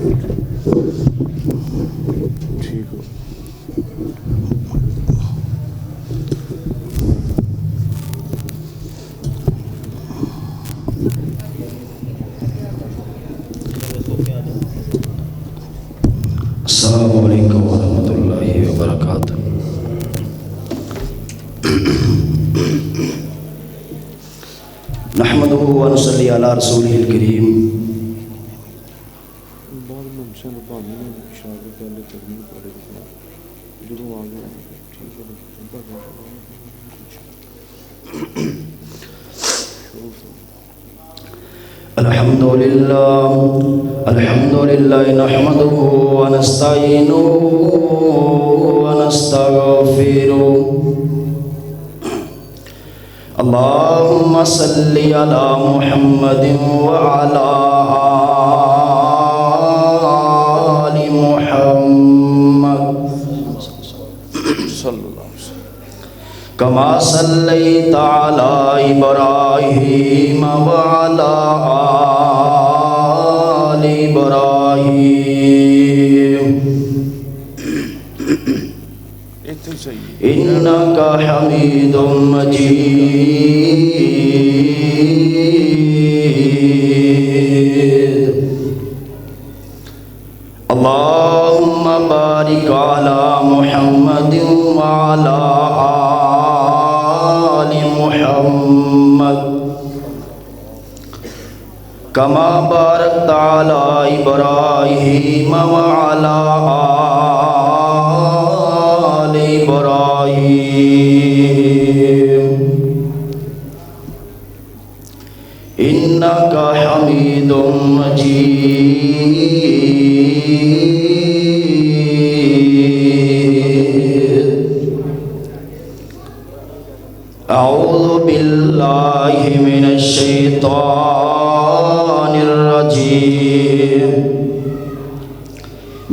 ठीक हो। अस्सलामु अलैकुम वरहमतुल्लाहि वबरकातुहू। नहमदुहु व नुसल्ली अला रसूलिहिल करीम। बाद में हमसे पानी में शादी पहले करनी पड़ेगी जो आगे ठीक है। अल्हम्दुलिल्लाह नहमदुहु व नस्तईनुहु व नस्तगफिरुहु। अल्लाहुम्मा सल्लि अला मुहम्मदिन व अला आलि मुहम्मद कमा सल्लैता अला इब्राहीम व अला आलि इब्राहीम इन्नका हमीदुम मजीद। अल्लाहुम्मा बारिक अला मुहम्मदिन व अला आलि मुहम्मद कमा बारकता अला इब्राहीम व अला आलि इब्राहीम इन्नका हमीदुम मजीद। अऊज़ु बिल्लाहि मिनश शैतानिर रजीम।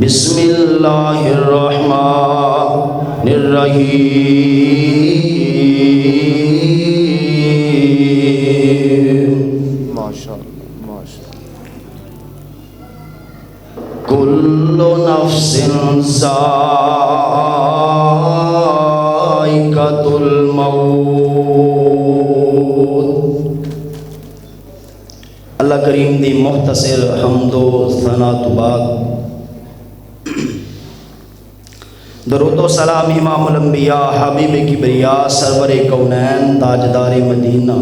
बिस्मिल्लाहिर रहमानिर रहीम। माशाअल्लाह माशाअल्लाह। कुल्लु नफ्सिन ज़ाइक़तुल मौत। अल्लाह करीम दी मुख्तसर हम्दो सना तो बाद दरूदो सलाम इमामुल अंबिया हबीब किबरिया सरवर कौनैन ताजदार मदीना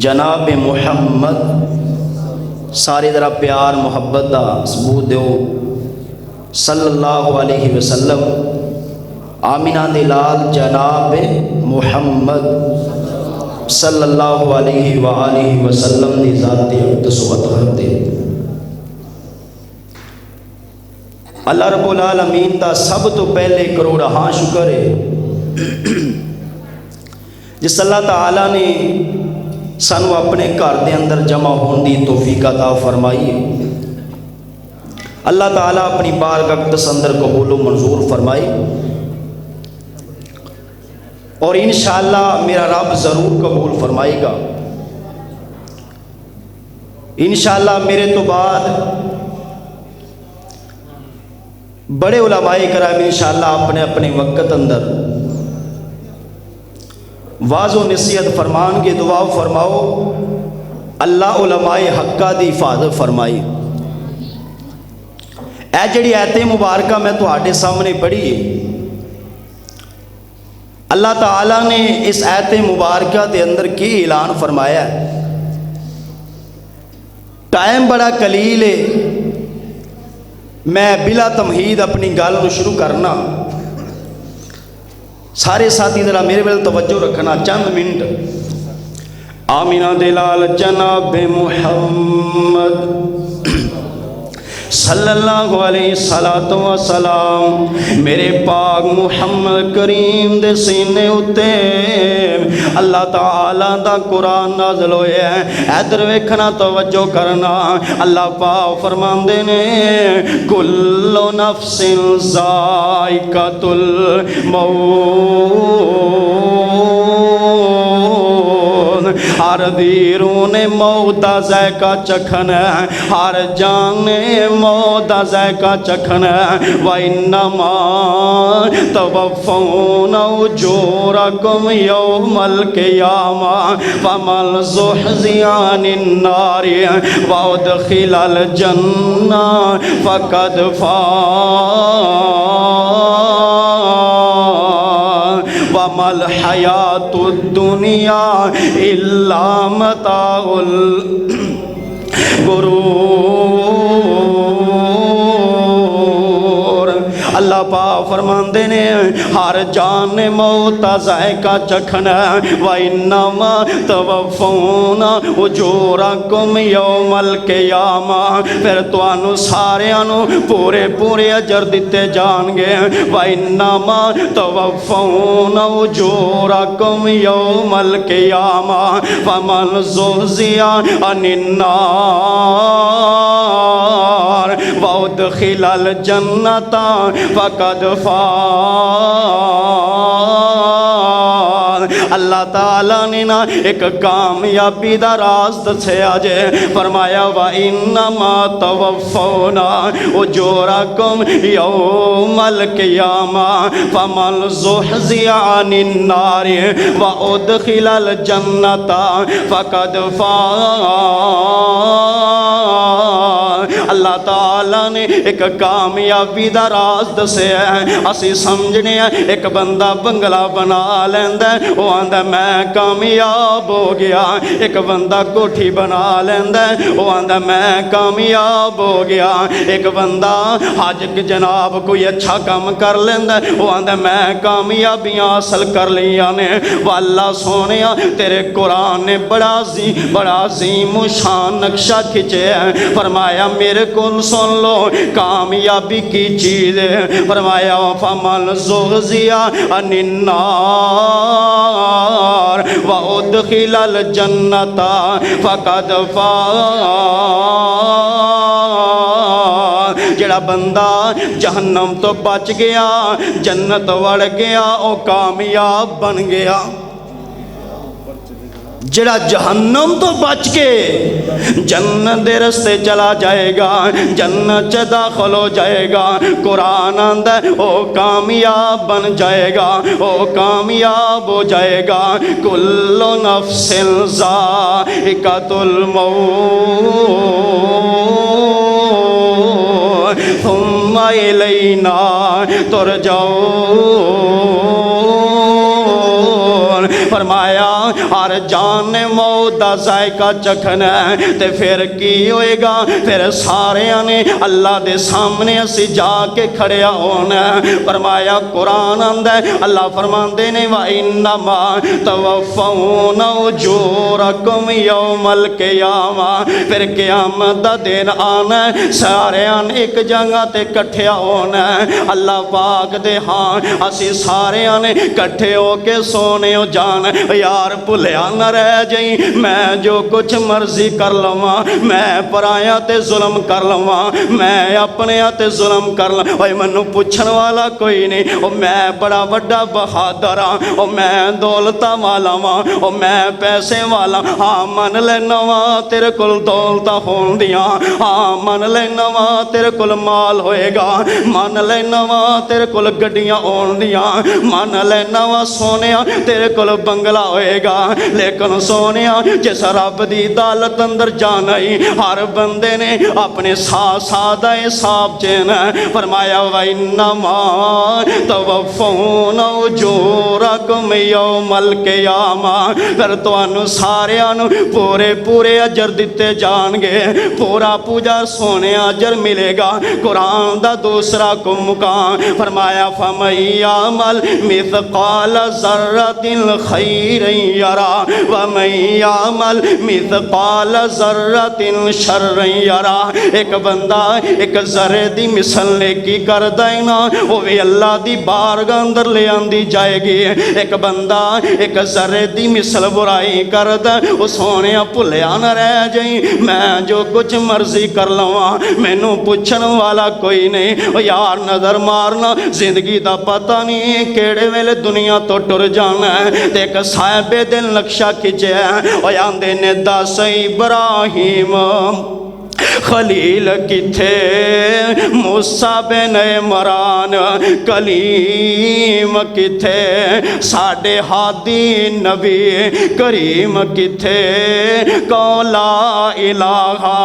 जनाब मुहम्मद सारी तरह प्यार मुहब्बत का सबूत दो सल्लल्लाहु अलैहि वसल्लम। आमिना दे लाल जनाब मुहम्मद सल्लल्लाहु अलैहि व आलिहि वसल्लम दी ज़ात अक़दस व अतहर दे। अल्लाह रब्बुल आलमीन दा सब तो पहले करोड़ हाँ शुक्र है जिस अल्लाह ताला ने सानू अपने घर के अंदर जमा होने की तौफीक अता फरमाई है। अल्लाह ताला अपनी बारगाह अक़दस अंदर कबूल मंजूर फरमाई और इंशाअल्लाह मेरा रब ज़रूर कबूल फरमाएगा। इंशाअल्लाह मेरे तो बाद बड़े उलमाए कराम इंशाअल्लाह अपने अपने वक़्त अंदर वाज़ो नसीहत फरमान के दुआ फरमाओ। अल्लाह उलमाए हक्का दी हिफाजत फरमाई। ऐ जिहड़ी आयत मुबारक मैं तुहाडे सामने पढ़ी है, अल्लाह ताला ने इस आयत मुबारक के अंदर की ऐलान फरमाया है। टाइम बड़ा कलील है, मैं बिला तमहीद अपनी गल शुरू करना। सारे साथी जरा मेरे वाल तवज्जो रखना चंद मिनट। आमिना दे लाल जनाब मुहम्मद सल्लल्लाहु अलैहि सलातो व सलाम मेरे पाक मुहम्मद करीम दे सीने उत्ते अल्लाह ताला दा कुरान नाज़िल होया है। इधर वेखना तवज्जो करना। अल्लाह पाक फरमांदे ने कुल्लु नफ्सिन ज़ाइक़तुल मौत, हर हर दीरू ने मौत दा ज़ायका चखना है, हर जान ने मौत दा ज़ायका चखना है। व इन्नमा तवफ़्फ़ौना उजूरकुम यौमल क़ियामा फमन ज़ुहज़िया अनिन नारि व उदख़िलल जन्ना फ़क़द फ़ाज़ वमल हयातुद दुनिया इल्ला मताउल गुरूर। अल्लाह पाक फरमाते ने हर जान ने मौत दा ज़ायका चखना व इन्नमा तवफ़्फ़ौना उजूरकुम यौमल क़ियामा फिर तुहानू सारियां नू पूरे पूरे अजर दिते जाणगे। व इन्नमा तवफ़्फ़ौना उजूरकुम यौमल क़ियामा फमन ज़ुहज़िया अनिन नार व उदख़िलल जन्नता फ़क़द फ़ाज़। अल्लाह ताला ने ना एक कामयाबी दा राज दस्या जे, फरमाया व इन्नमा तवफ़्फ़ौना उजूरकुम यौमल क़ियामा फमन ज़ुहज़िया अनिन नारि व उदख़िलल जन्नता फ़क़द फ़ाज़। अल्लाह ताला ने एक कामयाबी दा राज दस्या है। असी समझने एक बंदा बंगला बना लैंदा वो आंदा मैं कामयाब हो गया, एक बंदा कोठी बना लैंदा वो आंदा मैं कामयाब हो गया, एक बंदा हज जनाब कोई अच्छा काम कर लेंदा वो आंदा मैं कामयाबियां हासिल कर लिया ने। वाला सोने तेरे कुरान ने बड़ा अजीम शान नक्शा खिंचे है। फरमाया मेरे को सुन लो कामयाबी की चीज़ है। फरमाया फमन ज़ुहज़िया अनिन नार व उदख़िलल जन्नता फ़क़द फ़ाज़। जेड़ा बंदा जहन्नम तो बच गया जन्नत वड़ गया वो कामयाब बन गया। जेड़ा जहन्नम तो बच के जन्नत दे रस्ते चला जाएगा, जन्नत च दाखिल हो जाएगा, कुरान आंदा ओ कामयाब बन जाएगा, ओ कामयाब हो जाएगा। कुल्लु नफ्सिन ज़ाइक़तुल मौत सुम्मा इलैना तुरजऊन। फरमाया हर जान ने मौत दा ज़ायका चखना है ते फिर की होएगा, फिर सारे ने अल्लाह दे सामने असी जाके खड़े होना। फरमाया कुरान आंदा अल्लाह फरमांदे ने व इन्नमा तवफ़्फ़ौना उजूरकुम यौमल क़ियामा फिर क़यामत दा दिन आना सारे एक जगह ते इकट्ठे होना। अल्लाह पाक दे हाँ असी सारे ने इकट्ठे होके सोने जान यार भुलिया न रह जाई मैं जो कुछ मर्जी कर लवा, मैं पराया ते जुल्म कर लवा, मैं अपने ते जुल्म कर लवा, मैनू पुछण वाला कोई नहीं, ओ मैं बड़ा वड्डा बहादुर हाँ, ओ मैं दौलता वाला वा, ओ मैं पैसे वाला हाँ मन लेना वा तेरे कोल दौलत होण दियां, हाँ मन लेना वा तेरे कोल माल होएगा, मन लेना वा तेरे कोल गड्डियां होण दियां, मन लेना वा सोने तेरे कोल बंगला होएगा। लेकिन सोने जिस रब की अदालत अंदर जाना ही हर बंदे ने अपने साथ साथ हिसाब चेना। फरमाया व इन्नमा तवफ़्फ़ौना उजूरकुम यौमल क़ियामा फिर तुहानू सारियां नू पूरे पूरे अजर दिते जाणगे, पूरा पूजा सोने अजर मिलेगा। कुरान दा दूसरा मुकाम फरमाया फमय्यामल मिथक़ाल ज़र्रतिन खैरन यरा व मय्यामल मिथक़ाल ज़र्रतिन शर्रन यरा। एक बंदा एक ज़र्रे दी मिसल नेकी करदा है ना वो भी अल्लाह दी बारगाह अंदर ले आंदी जाएगी। एक बंदा एक ज़र्रे दी मिसल बुराई करदा वो सोने भुलिया न रह जाई मैं जो कुछ मर्जी कर लवा, मैनू पुछण वाला कोई नहीं। ओ यार नज़र मारना जिंदगी दा पता नहीं केड़े वेले दुनिया तो टुर जाना है। ते एक साहिबे दिल नक्शा खिंच विच ओ आंदे ने दस इब्राहिम खलील किथे, मूसा बिन इमरान कलीम किथे, साडे हादी नबी करीम किथे, कौला इलाहा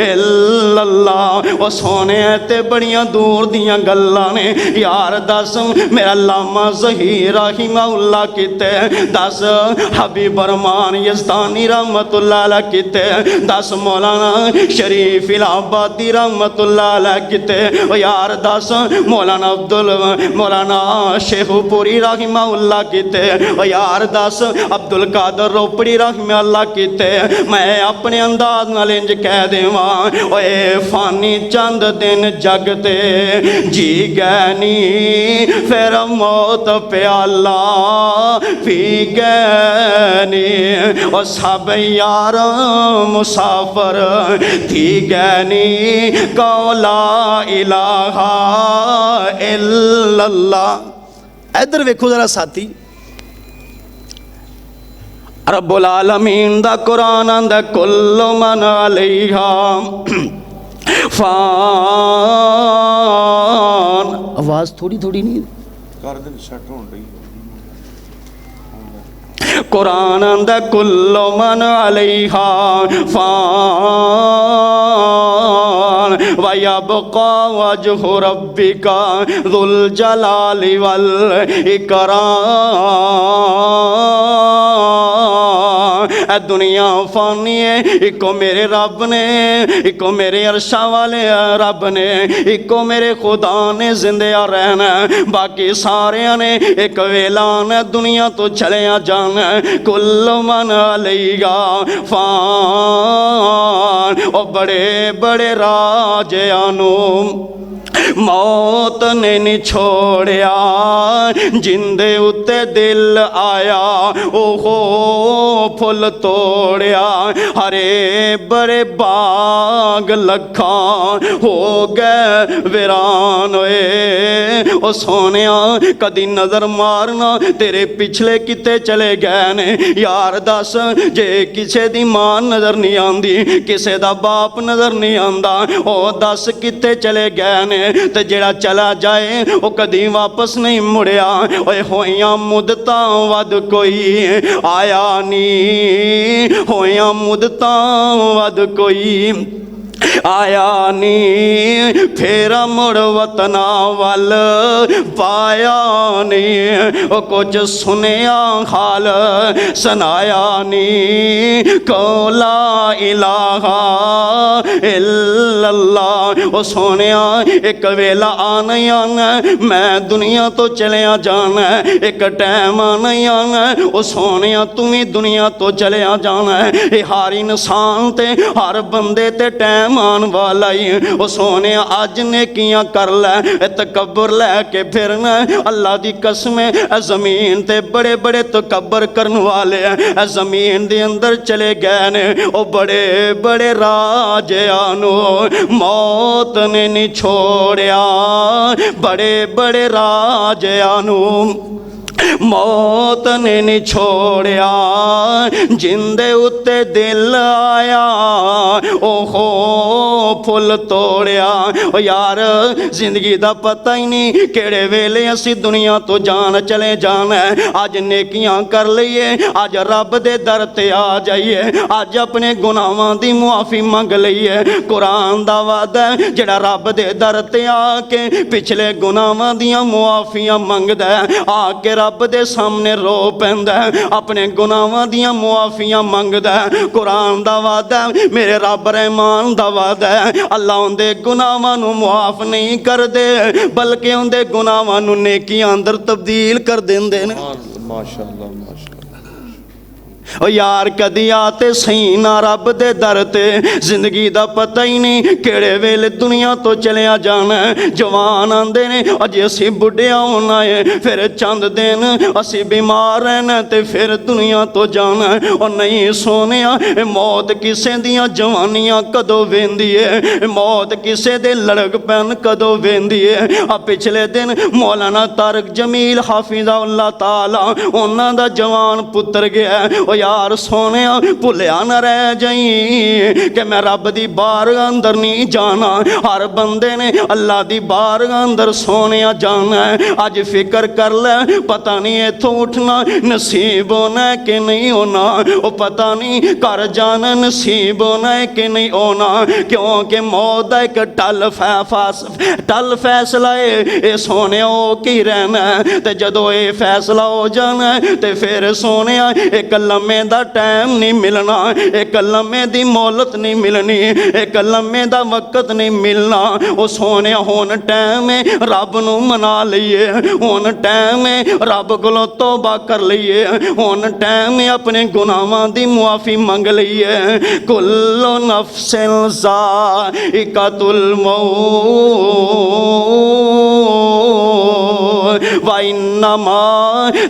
इल्लल्लाह। ओ सोने ते बड़ियां दूर दियां गल्लां ने यार, दस मेरा लामा ज़हीर रहिमहुल्लाह किथे, दस हबीब रहमान यज़दानी रहमतुल्लाह अलैह किथे, दस मौलाना शरीफ इलाहाबादी रहमतुल्लाह अलैह किथे, ओ यार दस मौलाना शेखुपुरी रहिमहुल्लाह किथे, ओ यार दस अब्दुल कादर रोपड़ी रहिमहुल्लाह किथे। मैं अपने अंदाज नाल इंज कह देवां, ओए फानी चंद दिन जगते जी गए नी, फिर मौत प्याला पी गए नी, ओ सब यार मुसाफर थी गैनी, कौला इलाहा इल्लल्लाह। इधर वेखो जरा साथी, रब्बुल आलमीन दा कुरान आंदा कुल्लु मन अलैहा फान। आवाज थोड़ी थोड़ी नहीं कर दे, शट होन रही कुरान आंदा कुल्लु मन अलैहा फान व यबका वजहु रब्बिका ज़ुल जलाली वल इकराम। ए दुनिया फानी है, इको मेरे रब ने, इको मेरे अरशा वाले रब ने, इको मेरे खुदा ने जिंदा रहना, बाकी सारे ने एक वेला ने दुनिया तो चले जाना। कुल्लु मन अलैहा फान। ओ बड़े बड़े राजियानु मौत ने नहीं छोड़िया, जिंदे उत्ते दिल आया ओहो फुल तोड़िया, हरे बड़े बाग लखां हो गए वीरान होए। ओ सोनिया कदी नजर मारना तेरे पिछले किते चले गए ने यार, दस जे किसे दी मां नजर नहीं आंदी, किसे दा बाप नजर नहीं आंदा, ओ दस किते चले गए ने, ते जेड़ा चला जाए वो कदी वापस नहीं मुड़िया। ओए होइयां मुद्दतां वद कोई आया नहीं, होइयां मुद्दतां वद कोई आया नी, फिर मुड़ वतना वल पाया नहीं, ओ कुछ सुनिया हाल सुनाया नी, कौला इलाहा इल्लल्लाह। ओ सोनिया एक वेला आना ही आना, मैं दुनिया तो चलिया जाना, एक टाइम आना ही आना, ओ सोनिया तुम्हें दुनिया तो चलिया जाना। ये हर इंसान ते हर बंदे ते टाइम मान वाला ही। ओ सोने अज नेकियां कर लै, तकबर लैके फिरना, अल्लाह दी कसम है जमीन ते बड़े बड़े तकबर करने वाले हैं जमीन दे अंदर चले गए ने। ओ बड़े बड़े राजियानो मौत ने नहीं छोड़िया, बड़े बड़े राजियानो मौत ने नहीं छोड़िया, जिंदे उत्ते दिल आया ओहो फुल तोड़िया। ओ यार जिंदगी दा पता ही नहीं केड़े वेले असी दुनिया तो जान चले जाना है। अज नेकियां कर लईए, अज रब दे दर ते आ जाइए, अज अपने गुनाहां दी मुआफ़ी मंग लईए। कुरान दा वादा है जेड़ा रब दे दर ते आके पिछले गुनाहां दियां मुआफ़ियां मंगदा है, आके रब दे सामने रो पैंदा है, अपने गुनाहां दियां मुआफ़ियां मंगदा है। कुरान दा वादा है, मेरे रब रहमान दा वादा है, अल्लाह उनदे गुनाहां नूं मुआफ़ नहीं करदे बल्कि उनदे गुनाहां नूं नेकियां अंदर तब्दील कर देंदे ने। माशाअल्लाह माशाअल्लाह। ओ यार कदी आते सही ना रब दे दर ते, जिंदगी दा पता ही नहीं केड़े वेले दुनिया तो चलिया जाना है। जवान आंदे ने अजे असी बुढ़िया होना है, फिर चंद दिन असी बीमार रहना ते फिर दुनिया तो जाना है। और नहीं सोनिया मौत किसे दियां जवानियां कदों वेंदी है, मौत किसे दे लड़क पैन कदों वेंदी है। आ पिछले दिन मौलाना तारक जमील हाफिज़हुल्लाह ताला उन्हां दा जवान पुत्र गया। ओ यार सोने भुलिया न रह जाई कि मैं रब दी बारगाह अंदर नहीं जाना। हर बंदे ने अल्लाह दी बारगाह अंदर सोने जाना है। अज फिक्र कर ले, पता नहीं इथों उठना नसीब होना है कि नहीं होना, वो पता नहीं घर जाना नसीब होना है कि नहीं होना, क्योंकि मौत का एक टल फैसला है। ये सोने हो की रहना है, ते जदों ये फैसला हो जाना है ते फिर सोने एक लम्हे दा टाइम नहीं मिलना, एक लम्हे दी मोहलत नहीं मिलनी, एक लम्हे दा वक्त नहीं मिलना। वो सोने हुण टाइम है रब नूं मना लईए, हुण टाइम है रब कोलों तौबा कर लईए, हुण टाइम है अपने गुनाहां दी मुआफ़ी मंग लईए। कुल्लु नफ्सिन ज़ाइक़ातुल मौत व इन्नमा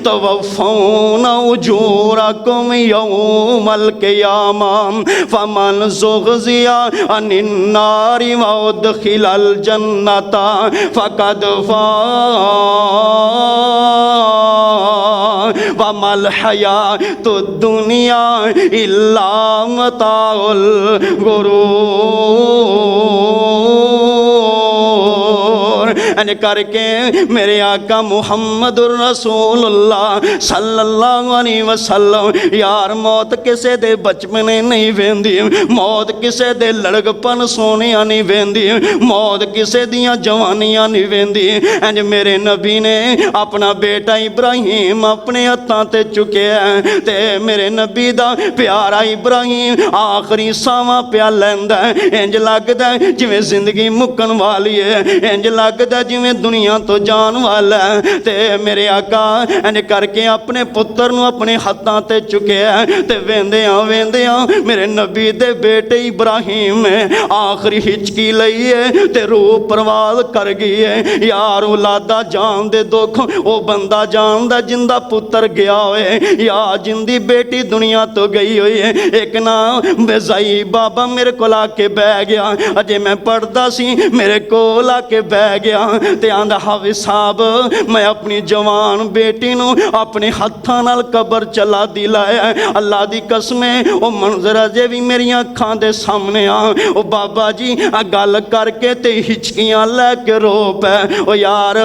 तुवफ़्फ़ौना उजूरकुम यौमल क़ियामह फमन ज़ुहज़िया अनिन नारि व उदख़िलल जन्नता फ़क़द फ़ाज़ व मल हयातुद दुनिया इल्ला मताउल गुरूर। एन करके मेरे आका मुहम्मदुर रसूलुल्लाह सल्लल्लाहु अलैहि वसल्लम यार मौत किसे दे बचपने नहीं वेंदी, मौत किसे दे लड़कपन सोनिया नहीं वेंदी, मौत किसे दियां जवानियां नहीं वेंदी। इंज मेरे नबी ने अपना बेटा इब्राहिम अपने हत्थां ते चुकिया ते मेरे नबी दा प्यारा इब्राहिम आखिरी सावां प्या लैंदा। इंज लगदा जिवें जिंदगी मुक्कन वाली है, इंज लगदा जिवें दुनिया तो जान वाला है। ते मेरे आका इंज करके अपने पुत्र नूं अपने हत्थां ते चुकिया ते वेंदियां मेरे नबी दे बेटे इब्राहिम आखिरी हिचकी लई है ते रूह परवाज़ कर गई है। यार औलादा जान दे दुख वो बंदा जानदा जिंदा पुत्र गया होए या जिंदी बेटी दुनिया तो गई हुई है। एक ना बेजाई बाबा मेरे को आके बह गया, अजे मैं पढ़दा सी मेरे को आके बह गया ते आंदा हावी साहब मैं अपनी जवान बेटी नूं अपने हत्थां नाल कबर चला दिलाया। अल्लाह दी कसम वो मंजर अजे भी मेरी अखां दे सामने आ। ओ बाबा जी आ गल करके ते हिचकियां लैके रो पै। ओ यार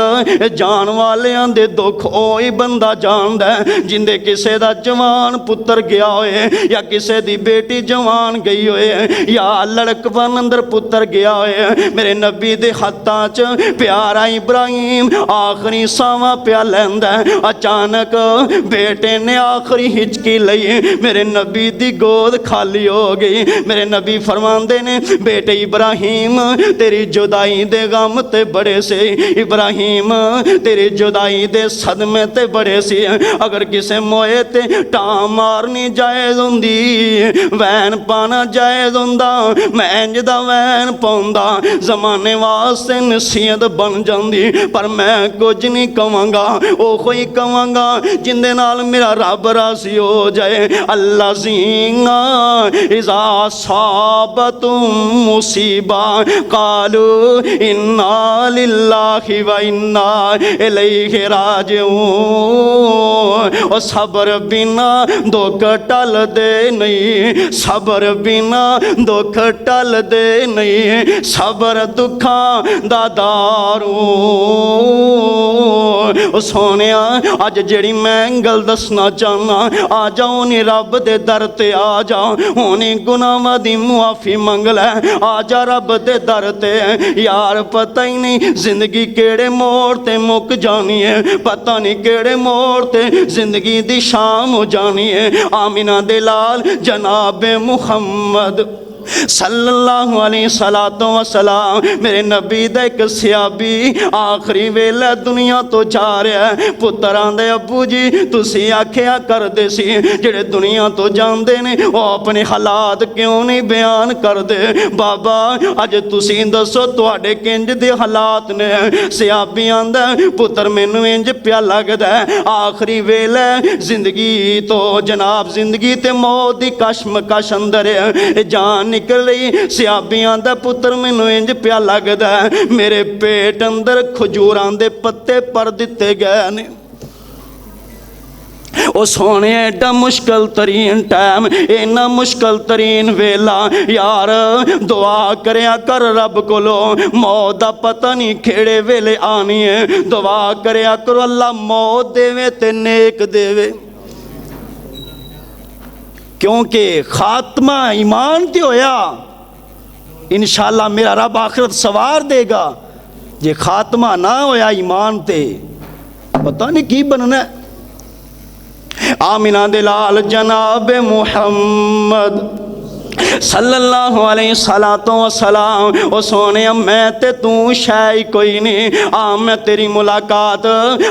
जान वालियां दे दुख ओही बंदा जानदा जिंदे किसे दा जवान पुत्र गया होए या किसे दी बेटी जवान गई होए या लड़कपन अंदर पुत्र गया होए। मेरे नबी दे हत्थां च प्यारा इब्राहिम आखिरी सावां प्या लैंदा। अचानक बेटे ने आखिरी हिचकी लई, मेरे नबी दी गोद खाली हो गई। मेरे नबी फरमांदे ने बेटे इब्राहिम तेरी जुदाई दे गम ते बड़े से, इब्राहिम तेरी जुदाई दे सदमे ते बड़े से। अगर किसे मोए ते टां मारनी जायज़ हुंदी, वैन पाना जायज़ हुंदा, मैं इंज दा वैन पाउंदा जमाने वास्ते नसीहत बन जांदी। पर मैं कुछ नहीं कवांगा, ओहो ही कवांगा जिंदे नाल मेरा रब राज़ी हो जाए। अल्लाह ज़ीना इज़ा साबतुम मुसीबा कालू इन्ना लिल्लाहि व इन्ना इलैहि राजिऊन। ओ सबर बिना दुख टल दे नहीं, सबर बिना दुख टल दे नहीं, सबर दुखां दा दारू। ओ सोनिया अज जेड़ी मैं गल दसना चाहना, आ जाओ नी रब दे दर ते आ जाओ, होनी गुनाहां दी मुआफ़ी मंग लै, आ जा रब दे दर ते। यार पता ही नहीं जिंदगी केड़े मोड़ ते मुक जानी है, पता नहीं केड़े मोड़ ते जिंदगी दी शाम हो जानी है। आमिना दे लाल जनाब मुहम्मद सल्लल्लाहु अलैहि वसल्लम मेरे नबी दा एक सियाबी आखिरी वेले दुनिया तो जा रहा है। पुत्र आंदे अब्बू जी तुसी आखिया करदे सी जेड़े दुनिया तो जांदे ने वो अपने हालात क्यों नहीं बयान करदे। बाबा अज तुसी दसो तुहाडे किंज दे हालात ने। सियाबी आंदा पुत्र मैनू इंज पिया लगदा आखिरी वेले जिंदगी तो जनाब जिंदगी ते मौत दी कशमकश अंदर है, जान निकल रही। सियाबियां दा पुत्र मैनू इंज पिया लगदा मेरे पेट अंदर खजूरां दे पत्ते पर दिते गए ने। ओ सोने एडा मुश्किल तरीन टाइम, इन्ना मुश्किल तरीन वेला यार, दुआ करया कर रब कोलो, मौत दा पता नहीं केड़े वेले आनी है। दुआ करया करो अल्लाह मौत देवे ते नेक देवे, क्योंकि खात्मा ईमान ते होया इंशाअल्लाह मेरा रब आखिरत सवार देगा। जे खात्मा ना होया ईमान ते पता नहीं की बनना। आमिना दे लाल जनाब मुहम्मद सल्लल्लाहु अलैहि सलातो वसलाम, ओ सोने मैं ते तू शाय कोई नहीं, मैं तेरी मुलाकात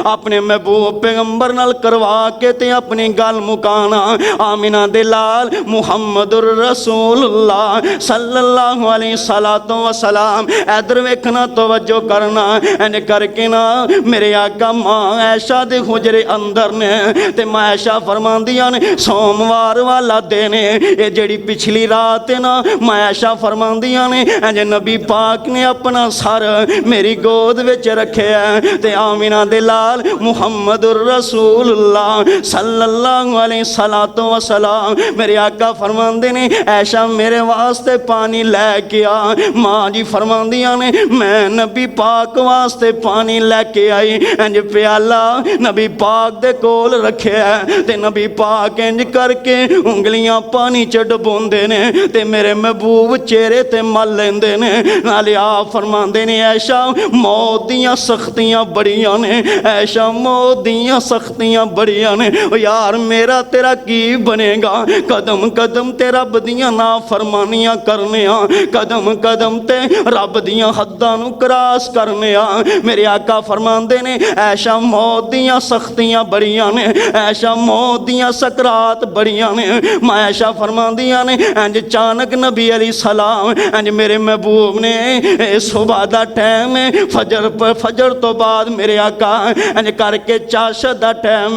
अपने महबूब पैगंबर नाल करवा के ते अपनी गल मुकाना। आमिना दे लाल मुहम्मदुर रसूलुल्लाह सल्लल्लाहु अलैहि सलातो वसलाम, इधर वेखना तवज्जो करना, एन करके ना मेरे आका मां ऐशा दे हुजरे अंदर ने ते मां ऐशा फरमांदियां ने सोमवार वाला दिन ये जेड़ी पिछली रात ना मां ऐशा फरमांदियां ने इंज नबी पाक ने अपना सर मेरी गोद विच रखिया ते आमिना दे लाल मुहम्मदुर रसूलुल्लाह सल्लल्लाहु अलैहि सलातो वसलाम मेरे आका फरमांदे ने ऐशा मेरे वास्ते पानी लेके आ। मां जी फरमांदियां ने मैं नबी पाक वास्ते पानी लेके आई, इंज प्याला नबी पाक दे कोल रखिया ते नबी पाक इंज करके उंगलियां पानी च डबोंदे ने ते मेरे महबूब चेहरे ते मल लेंदे ने। नाले आप फरमांदे ने ऐशा मौत दियां सख्तियां बड़ियां ने, ऐशा मौत दियां सख्तियां बड़ियां ने। ओ यार मेरा तेरा की बनेगा, कदम कदम ते रब दियां ना फरमानियां करने आ, कदम कदम ते रब दियां हद्दां नू क्रॉस करने आ। मेरे आका फरमांदे ने ऐशा मौत दियां सख्तियां बड़ियां ने, ऐशा मौत दियां सकरात बड़ियां ने। मैं ऐशा फरमांदियां ने इंज अचानक नबी अली सलाम इंज मेरे महबूब ने सुबह दा टाइम फजर तो बाद मेरे आका इंज करके चाशत दा टाइम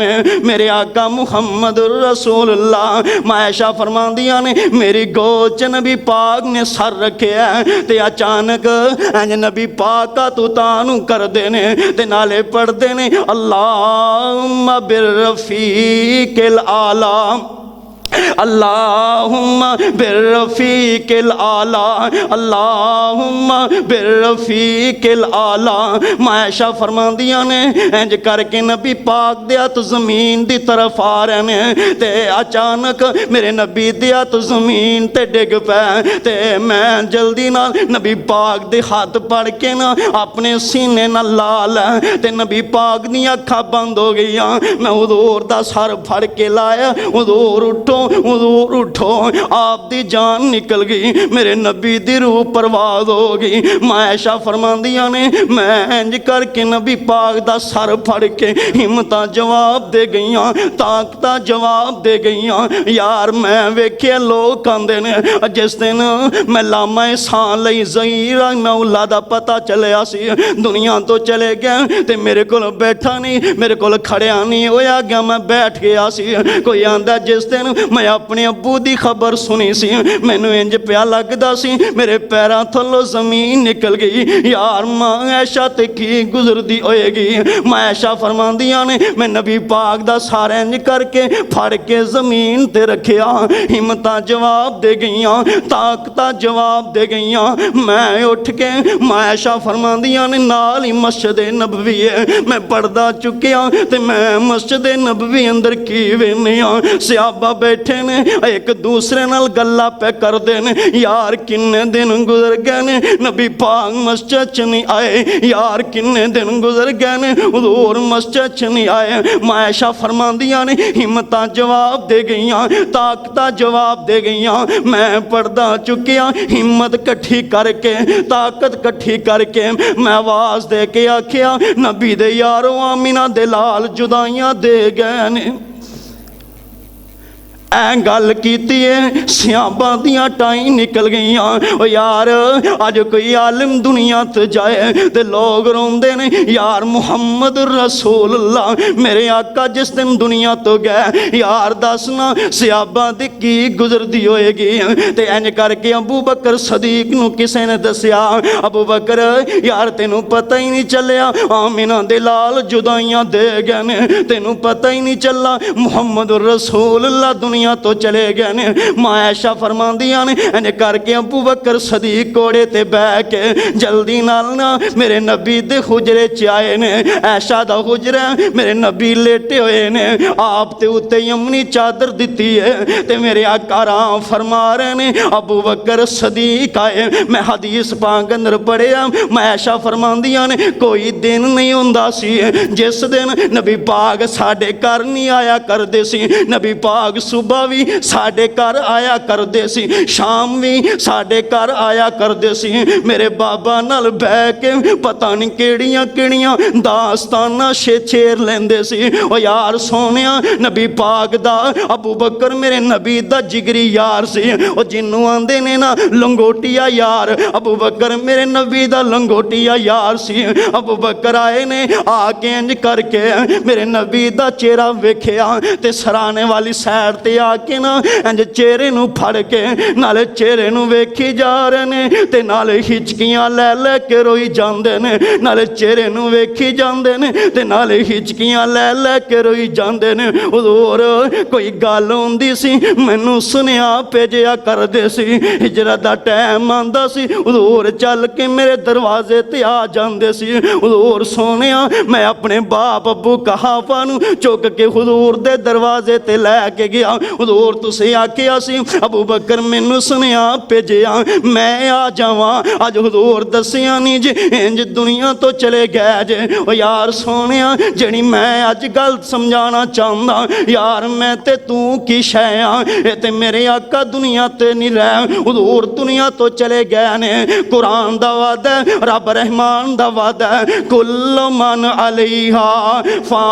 मेरे आका मुहम्मद रसूलुल्लाह मायशा फरमांदियां ने मेरी गोद च नबी पाक ने सर रखिया ते अचानक इंज नबी पाक का तू तानू करदे ने ते नाले पढ़दे ने अल्लाहुम्मा बिर्रफीकिल आला, अल्लाहुम्मा बिर्रफीकिल आला, अल्लाहुम्मा बिर्रफीकिल आला। मायशा फरमांदियां ने इंज करके नबी पाक दे हथ जमीन दी तरफ आ रहे ने ते अचानक मेरे नबी दे हथ जमीन ते डिग पे ते मैं जल्दी नाल नबी पाक दे हाथ पड़ के ना अपने सीने नाल ला लै ते नबी पाक दी अखां बंद हो गईयां। मैं हुजूर दा सर फड़ के लाया, हुजूर उठो हुजूर उठो, आप दी जान निकल गई, मेरे नबी दी रूह परवाज हो गई। मायशा फरमांदियां ने मैं इंज करके नबी पाक दा सर फड़ के हिम्मतां जवाब दे गईयां, ताकतां जवाब दे गईयां। यार मैं वेखे लोग आंदे ने जिस दिन मैं लामा एहसान लई ज़हीरा मौला दा पता चलिया सी दुनिया तो चले गया ते मेरे कोल बैठा नहीं, मेरे कोल खड़िया नहीं होया गया, मैं बैठ गया सी। कोई आंदा जिस दिन मैं अपने अब्बू दी खबर सुनी सी मैनू इंज पिया लगदा सी मेरे पैरां थल्लों जमीन निकल गई। यार मां ऐशा ते की गुजरदी होएगी। मां ऐशा फरमांदियां ने मैं नबी पाक दा सारा इंज करके फड़ के जमीन ते रखिया, हिम्मतां जवाब दे गईयां, ताकतां जवाब दे गईयां। मैं उठ के मां ऐशा फरमांदियां ने नाल ही मस्जिद नबवी है, मैं पर्दा चुकिया ते मैं मस्जिद नबवी अंदर की वेनिया सहाबा बैठे ने एक दूसरे नाल गल्ला पे करदे ने। यार किन्ने दिन गुजर गए ने नबी पाक मस्जिद च नहीं आए, यार किन्ने दिन गुजर गए ने हुजूर मस्जिद च नहीं आए। मायशा फरमांदियां ने हिम्मतां जवाब दे गईयां, ताकतां जवाब दे गईयां। मैं पर्दा चुकिया हिम्मत कट्ठी करके ताकत कट्ठी करके मैं आवाज दे के आखिया नबी दे यारो आमिना दे लाल जुदाइयां दे गए ने। ਐ ਗੱਲ ਕੀਤੀ ਏ ਸਿਆਬਾਂ ਦੀਆਂ ਟਾਈਂ ਨਿਕਲ ਗਈਆਂ। ਓ ਯਾਰ ਅੱਜ ਕੋਈ ਆਲਿਮ ਦੁਨੀਆ ਤੇ ਜਾਏ ਤੇ ਲੋਕ ਰੋਂਦੇ ਨੇ ਯਾਰ ਮੁਹੰਮਦ ਰਸੂਲullah ਮੇਰੇ ਆਕਾ ਜਿਸ ਦਿਨ ਦੁਨੀਆ ਤੋਂ ਗਏ ਯਾਰ ਦੱਸਣਾ ਸਿਆਬਾਂ ਦੀ ਕੀ ਗੁਜ਼ਰਦੀ ਹੋਏਗੀ। ਤੇ ਇੰਜ ਕਰਕੇ ਅਬੂ ਬਕਰ ਸਦੀਕ ਨੂੰ ਕਿਸੇ ਨੇ ਦੱਸਿਆ ਅਬੂ ਬਕਰ ਯਾਰ ਤੈਨੂੰ ਪਤਾ ਹੀ ਨਹੀਂ ਚੱਲਿਆ ਆਮਿਨਾ ਦੇ ਲਾਲ ਜੁਦਾਈਆਂ ਦੇ ਗਏ ਨੇ, ਤੈਨੂੰ ਪਤਾ ਹੀ ਨਹੀਂ ਚੱਲਾ ਮੁਹੰਮਦ ਰਸੂਲullah ਦੁਨੀਆ ਤੋਂ ਚਲੇ ਗਏ ਨੇ। ਮਾਂ ਐਸ਼ਾ ਫਰਮਾਉਂਦੀਆਂ ਨੇ ਇੰਜ ਕਰਕੇ ਅਬੂ ਬਕਰ ਸਦੀਕ ਘੋੜੇ ਤੇ ਬਹਿ ਕੇ ਜਲਦੀ ਨਾਲ ਨਾ ਮੇਰੇ ਨਬੀ ਦੇ ਹੁਜਰੇ ਚ ਆਏ ਨੇ। ਐਸ਼ਾ ਦਾ ਹੁਜਰਾ ਮੇਰੇ ਨਬੀ ਲੇਟੇ ਹੋਏ ਨੇ, ਆਪ ਤੇ ਉੱਤੇ ਯਮਨੀ ਚਾਦਰ ਦਿੱਤੀ ਹੈ ਤੇ ਮੇਰੇ ਆਕਾ ਆਰਾਮ ਫਰਮਾ ਰਹੇ ਨੇ। ਅਬੂ ਬਕਰ ਸਦੀਕ ਆਏ, ਮੈਂ ਹਦੀਸ ਪਾਕ ਅੰਦਰ ਪੜਿਆ ਮੈਂ ਐਸ਼ਾ ਫਰਮਾਉਂਦੀਆਂ ਨੇ ਕੋਈ ਦਿਨ ਨਹੀਂ ਹੁੰਦਾ ਸੀ ਜਿਸ ਦਿਨ ਨਬੀ ਪਾਕ ਸਾਡੇ ਘਰ ਨਹੀਂ ਆਇਆ ਕਰਦੇ ਸੀ। ਨਬੀ ਪਾਕ ਸੁਬਹ ਵੀ ਸਾਡੇ ਘਰ ਆਇਆ ਕਰਦੇ ਸੀ, ਸ਼ਾਮ ਵੀ ਸਾਡੇ ਘਰ ਆਇਆ ਕਰਦੇ ਸੀ। ਮੇਰੇ ਬਾਬਾ ਨਾਲ ਬਹਿ ਕੇ ਪਤਾ ਨਹੀਂ ਕਿਹੜੀਆਂ ਕਿਹੜੀਆਂ ਦਾਸਤਾਨਾਂ ਛੇੜ ਲੈਂਦੇ ਸੀ। ਉਹ ਯਾਰ ਸੋਹਣਿਆ ਨਬੀ ਪਾਕ ਦਾ ਅਬੂ ਬਕਰ ਮੇਰੇ ਨਬੀ ਦਾ ਜਿਗਰੀ ਯਾਰ ਸੀ। ਉਹ ਜਿਹਨੂੰ ਆਂਦੇ ਨੇ ਨਾ ਲੰਗੋਟੀਆ ਯਾਰ, ਅਬੂ ਬਕਰ ਮੇਰੇ ਨਬੀ ਦਾ ਲੰਗੋਟੀਆ ਯਾਰ ਸੀ। ਅਬੂ ਬਕਰ ਆਏ ਨੇ ਆ ਕੇ ਇੰਜ ਕਰਕੇ ਮੇਰੇ ਨਬੀ ਦਾ ਚਿਹਰਾ ਵੇਖਿਆ ਤੇ ਸਰਾਣੇ ਵਾਲੀ ਸਾਈਡ ਤੇ ਆ ਕੇ ਨਾ ਇੰਜ ਚਿਹਰੇ ਨੂੰ ਫੜ ਕੇ ਨਾਲੇ ਚਿਹਰੇ ਨੂੰ ਵੇਖੀ ਜਾ ਰਹੇ ਨੇ ਤੇ ਨਾਲੇ ਹਿਚਕੀਆਂ ਲੈ ਲੈ ਕੇ ਰੋਈ ਜਾਂਦੇ ਨੇ, ਨਾਲੇ ਚਿਹਰੇ ਨੂੰ ਵੇਖੀ ਜਾਂਦੇ ਨੇ ਤੇ ਨਾਲੇ ਹਿਚਕੀਆਂ ਲੈ ਲੈ ਕੇ ਰੋਈ ਜਾਂਦੇ ਨੇ। ਹੁਜ਼ੂਰ ਕੋਈ ਗੱਲ ਹੁੰਦੀ ਸੀ ਮੈਨੂੰ ਸੁਨੇਹਾ ਭੇਜਿਆ ਕਰਦੇ ਸੀ, ਹਿਜਰਤ ਦਾ ਟਾਈਮ ਆਂਦਾ ਸੀ ਹੁਜ਼ੂਰ ਚੱਲ ਕੇ ਮੇਰੇ ਦਰਵਾਜ਼ੇ ਤੇ ਆ ਜਾਂਦੇ ਸੀ। ਹੁਜ਼ੂਰ ਸੋਹਣਿਆ ਮੈਂ ਆਪਣੇ ਬਾਪ ਅੱਬੂ ਕਹਾਫਾ ਨੂੰ ਚੁੱਕ ਕੇ ਹੁਜ਼ੂਰ ਦੇ ਦਰਵਾਜ਼ੇ ਤੇ ਲੈ ਕੇ ਗਿਆ। ਹੁਜ਼ੂਰ ਤੁਸੀਂ ਆਖਿਆ ਸੀ ਅਬੂ ਬਕਰ ਮੈਨੂੰ ਸੁਨੇਹਾ ਭੇਜਿਆ ਮੈਂ ਆ ਜਾਵਾਂ, ਅੱਜ ਹੁਜ਼ੂਰ ਦੱਸਿਆ ਨਹੀਂ ਜੀ ਇੰਜ ਦੁਨੀਆ ਤੋਂ ਚਲੇ ਗਏ ਜੇ। ਉਹ ਯਾਰ ਸੋਹਣਿਆ ਜਿਹੜੀ ਮੈਂ ਅੱਜ ਗੱਲ ਸਮਝਾਉਣਾ ਚਾਹੁੰਦਾ ਯਾਰ ਮੈਂ ਤੇ ਤੂੰ ਕੀ ਸ਼ੈ ਆ, ਇਹ ਤੇ ਮੇਰੇ ਆਕਾ ਦੁਨੀਆ ਤੇ ਨਹੀਂ ਰਹਿ ਹੁਜ਼ੂਰ ਦੁਨੀਆ ਤੋਂ ਚਲੇ ਗਏ ਨੇ। ਕੁਰਾਨ ਦਾ ਵਾਅਦਾ ਰੱਬ ਰਹਿਮਾਨ ਦਾ ਵਾਅਦਾ ਕੁੱਲ ਮਨ ਅਲੈਹਾ ਫਾਨ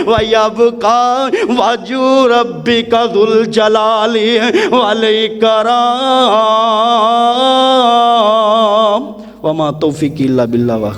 ਵਯਬਕਾ ਵਜੂ ਰੱਬਿਕਾ ਜ਼ੁਲ ਜਲਾਲੀ ਵਲ ਇਕਰਾਮ ਵਮਾ तौफीक इल्ला बिल्लाह।